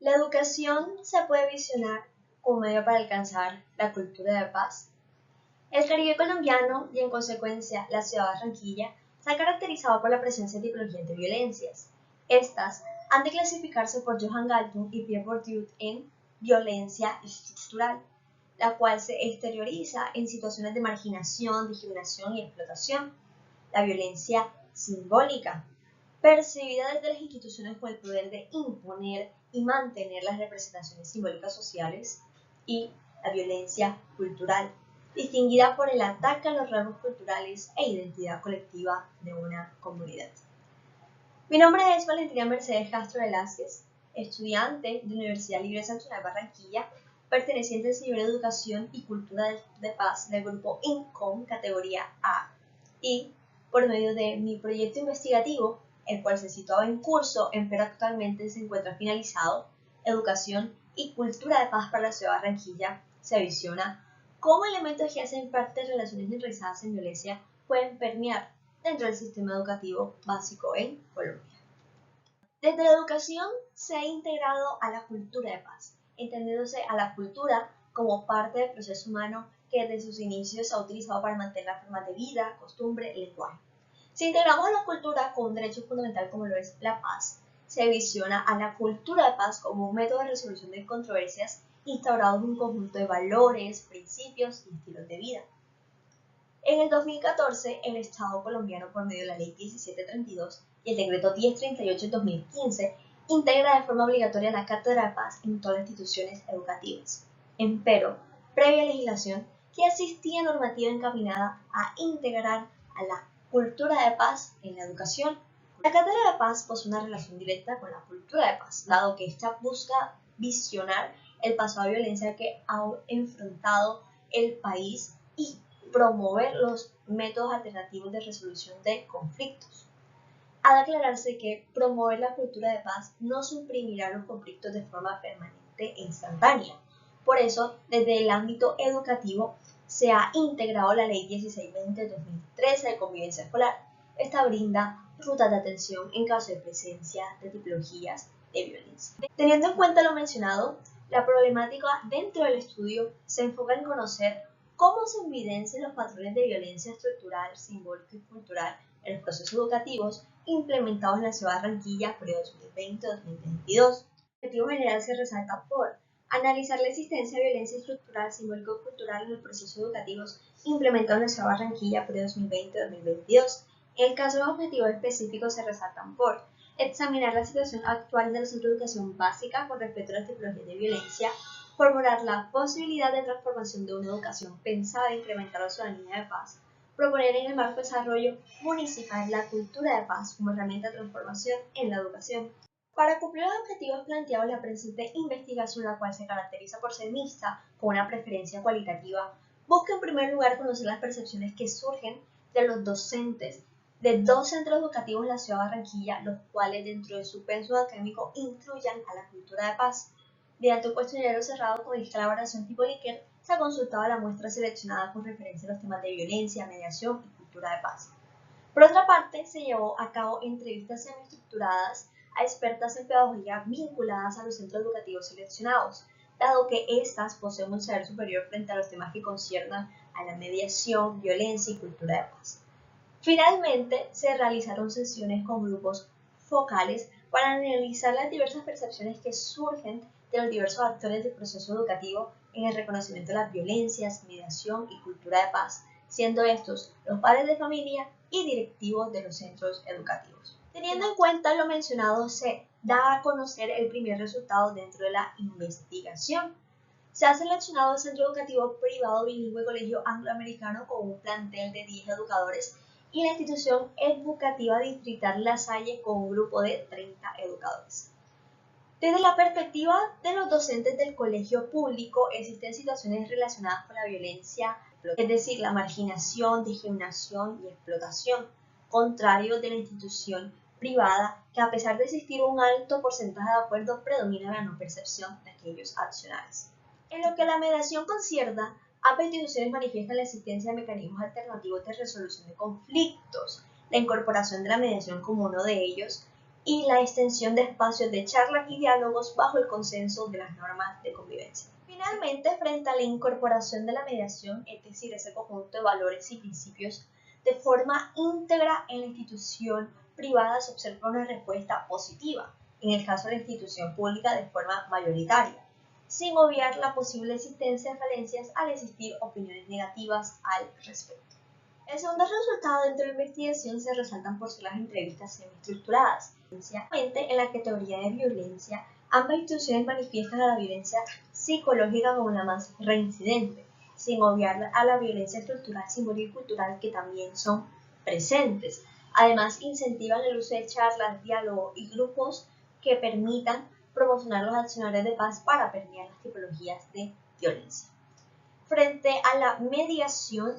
La educación se puede visionar como medio para alcanzar la cultura de paz. El Caribe colombiano y en consecuencia la ciudad de Barranquilla se ha caracterizado por la presencia de tipologías de violencias. Estas han de clasificarse por Johan Galtung y Pierre Bourdieu en violencia estructural, la cual se exterioriza en situaciones de marginación, discriminación y explotación. La violencia simbólica, percibida desde las instituciones con el poder de imponer y mantener las representaciones simbólicas sociales, y la violencia cultural, distinguida por el ataque a los rasgos culturales e identidad colectiva de una comunidad. Mi nombre es Valentina Mercedes Castro Velázquez, estudiante de Universidad Libre Nacional Barranquilla, perteneciente al Semillero de Educación y Cultura de Paz del grupo INCOM categoría A, y por medio de mi proyecto investigativo, el cual se situaba en curso, pero actualmente se encuentra finalizado, Educación y Cultura de Paz para la Ciudad de Barranquilla, se visiona cómo elementos que hacen parte de relaciones enraizadas en violencia pueden permear dentro del sistema educativo básico en Colombia. Desde la educación se ha integrado a la cultura de paz, entendiéndose a la cultura como parte del proceso humano que desde sus inicios se ha utilizado para mantener las formas de vida, costumbre y lenguaje. Si integramos a la cultura con un derecho fundamental como lo es la paz, se visiona a la cultura de paz como un método de resolución de controversias instaurado en un conjunto de valores, principios y estilos de vida. En el 2014, el Estado colombiano, por medio de la Ley 1732 y el Decreto 1038 de 2015, integra de forma obligatoria la Cátedra de Paz en todas las instituciones educativas. Empero, previa legislación, que existía normativa encaminada a integrar a la cultura de paz en la educación. La Cátedra de Paz posee una relación directa con la cultura de paz, dado que ésta busca visionar el pasado de violencia que ha enfrentado el país y promover los métodos alternativos de resolución de conflictos. Ha de aclararse que promover la cultura de paz no suprimirá los conflictos de forma permanente e instantánea. Por eso, desde el ámbito educativo, se ha integrado la Ley 1620 de 2013 de convivencia escolar. Esta brinda rutas de atención en caso de presencia de tipologías de violencia. Teniendo en cuenta lo mencionado, la problemática dentro del estudio se enfoca en conocer cómo se evidencian los patrones de violencia estructural, simbólica y cultural en los procesos educativos implementados en la ciudad de Barranquilla periodo 2020-2022. El objetivo general se resalta por analizar la existencia de violencia estructural, simbólica y cultural en los procesos educativos implementados en la ciudad de Barranquilla periodo 2020-2022. En el caso de los objetivos específicos se resaltan por examinar la situación actual de los centros de educación básica con respecto a las tipologías de violencia, formular la posibilidad de transformación de una educación pensada en incrementar la ciudadanía de paz, proponer en el marco de desarrollo municipal la cultura de paz como herramienta de transformación en la educación. Para cumplir los objetivos planteados, la presente investigación, la cual se caracteriza por ser mixta con una preferencia cualitativa, busca en primer lugar conocer las percepciones que surgen de los docentes de dos centros educativos en la ciudad de Barranquilla, los cuales dentro de su pensum académico incluyan a la cultura de paz. Mediante un cuestionario cerrado con escala de valoración tipo Likert, se ha consultado a la muestra seleccionada con referencia a los temas de violencia, mediación y cultura de paz. Por otra parte, se llevó a cabo entrevistas semiestructuradas a expertas en pedagogía vinculadas a los centros educativos seleccionados, dado que éstas poseen un saber superior frente a los temas que conciernan a la mediación, violencia y cultura de paz. Finalmente, se realizaron sesiones con grupos focales para analizar las diversas percepciones que surgen de los diversos actores del proceso educativo en el reconocimiento de las violencias, mediación y cultura de paz, siendo estos los padres de familia y directivos de los centros educativos. Teniendo en cuenta lo mencionado, se da a conocer el primer resultado dentro de la investigación. Se ha seleccionado el centro educativo privado bilingüe Colegio Angloamericano con un plantel de 10 educadores y la institución educativa distrital La Salle con un grupo de 30 educadores. Desde la perspectiva de los docentes del colegio público, existen situaciones relacionadas con la violencia, es decir, la marginación, discriminación y explotación, contrario de la institución privada, que a pesar de existir un alto porcentaje de acuerdo, predomina la no percepción de aquellos accionarios. En lo que a la mediación concierne, ambas instituciones manifiestan la existencia de mecanismos alternativos de resolución de conflictos, la incorporación de la mediación como uno de ellos, y la extensión de espacios de charlas y diálogos bajo el consenso de las normas de convivencia. Finalmente, frente a la incorporación de la mediación, es decir, ese conjunto de valores y principios, de forma íntegra en la institución privada se observa una respuesta positiva, en el caso de la institución pública de forma mayoritaria, sin obviar la posible existencia de falencias al existir opiniones negativas al respecto. El segundo resultado dentro de la investigación se resaltan por ser las entrevistas semiestructuradas. En la categoría de violencia, ambas instituciones manifiestan a la violencia psicológica como la más reincidente, sin obviar a la violencia estructural, simbólica y cultural que también son presentes. Además, incentivan el uso de charlas, diálogo y grupos que permitan promocionar los accionarios de paz para permear las tipologías de violencia. Frente a la mediación,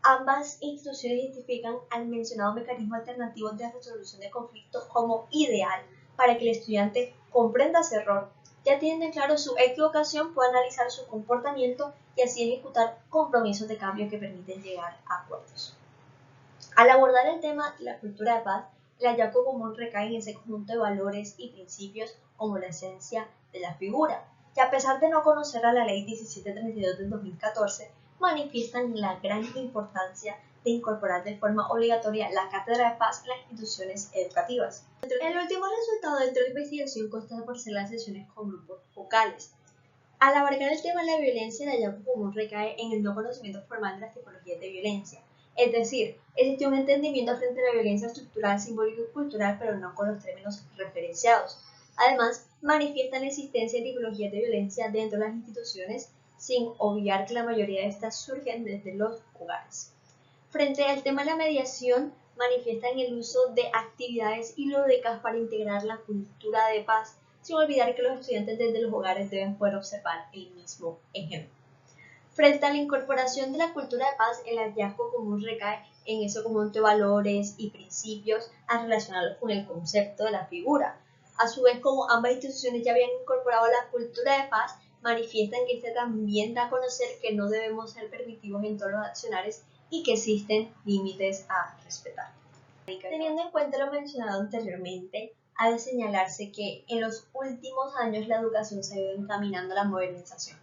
ambas instituciones identifican al mencionado mecanismo alternativo de resolución de conflictos como ideal para que el estudiante comprenda ese error, ya teniendo claro su equivocación, pueda analizar su comportamiento y así ejecutar compromisos de cambio que permiten llegar a acuerdos. Al abordar el tema de la cultura de paz, el hallazgo común recae en ese conjunto de valores y principios como la esencia de la figura, que a pesar de no conocer a la Ley 1732 del 2014, manifiestan la gran importancia de incorporar de forma obligatoria la cátedra de paz en las instituciones educativas. El último resultado dentro de la investigación consta por ser las sesiones con grupos focales. Al abarcar el tema de la violencia, el hallazgo común recae en el no conocimiento formal de las tipologías de violencia. Es decir, existe un entendimiento frente a la violencia estructural, simbólica y cultural, pero no con los términos referenciados. Además, manifiestan la existencia de tipologías de violencia dentro de las instituciones, sin obviar que la mayoría de estas surgen desde los hogares. Frente al tema de la mediación, manifiestan el uso de actividades y lúdicas para integrar la cultura de paz, sin olvidar que los estudiantes desde los hogares deben poder observar el mismo ejemplo. Frente a la incorporación de la cultura de paz, el hallazgo común recae en ese conjunto de valores y principios a relacionarlos con el concepto de la figura. A su vez, como ambas instituciones ya habían incorporado la cultura de paz, manifiestan que este también da a conocer que no debemos ser permisivos en todos los accionarios y que existen límites a respetar. Teniendo en cuenta lo mencionado anteriormente, ha de señalarse que en los últimos años la educación se ha ido encaminando a la modernización,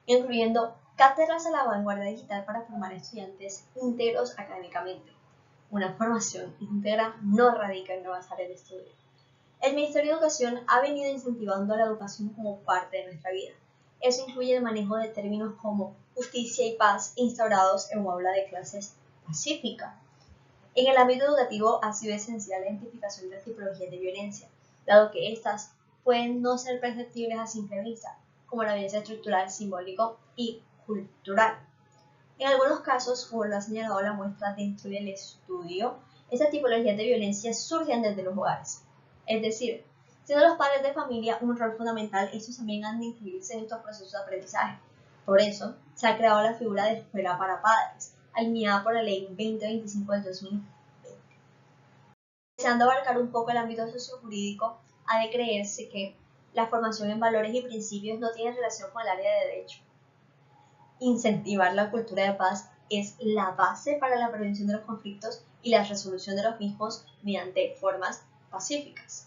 incluyendo cátedras a la vanguardia digital para formar estudiantes íntegros académicamente. Una formación íntegra no radica en nuevas áreas de estudio. El Ministerio de Educación ha venido incentivando la educación como parte de nuestra vida. Eso incluye el manejo de términos como justicia y paz instaurados en un aula de clases pacífica. En el ámbito educativo ha sido esencial la identificación de las tipologías de violencia, dado que estas pueden no ser perceptibles a simple vista, como la violencia estructural, simbólico y cultural. En algunos casos, como lo ha señalado la muestra dentro del estudio, estas tipologías de violencia surgen desde los hogares. Es decir, siendo los padres de familia un rol fundamental, estos también han de incluirse en estos procesos de aprendizaje. Por eso, se ha creado la figura de escuela para padres, alineada por la Ley 2025 del 2020. Deseando abarcar un poco el ámbito sociojurídico, ha de creerse que la formación en valores y principios no tiene relación con el área de derecho. Incentivar la cultura de paz es la base para la prevención de los conflictos y la resolución de los mismos mediante formas pacíficas.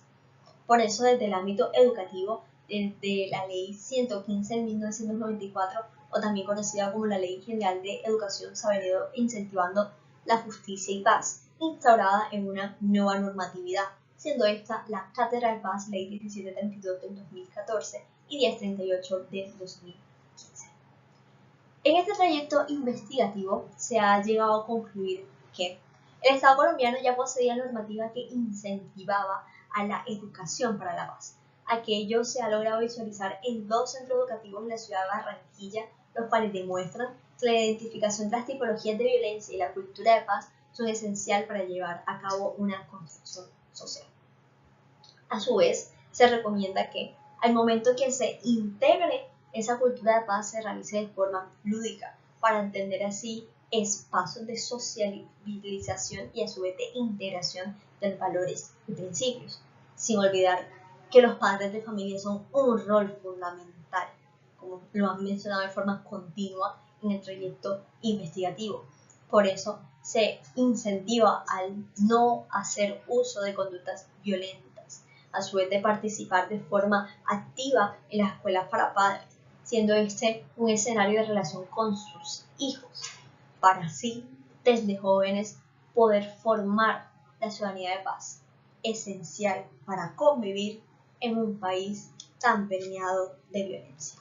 Por eso, desde el ámbito educativo, desde la Ley 115 de 1994, o también conocida como la Ley General de Educación, se ha venido incentivando la justicia y paz, instaurada en una nueva normatividad, siendo esta la Cátedra de Paz, Ley 1732 del 2014 y 1038 del 2015. En este trayecto investigativo se ha llegado a concluir que el Estado colombiano ya poseía normativa que incentivaba a la educación para la paz. Aquello se ha logrado visualizar en 2 centros educativos en la ciudad de Barranquilla, los cuales demuestran que la identificación de las tipologías de violencia y la cultura de paz son esencial para llevar a cabo una construcción social. A su vez, se recomienda que al momento que se integre esa cultura de paz se realice de forma lúdica, para entender así espacios de socialización y a su vez de integración de valores y principios, sin olvidar que los padres de familia son un rol fundamental, como lo han mencionado de forma continua en el trayecto investigativo. Por eso se incentiva al no hacer uso de conductas violentas, a su vez de participar de forma activa en las escuelas para padres, siendo este un escenario de relación con sus hijos, para así, desde jóvenes, poder formar la ciudadanía de paz, esencial para convivir en un país tan permeado de violencia.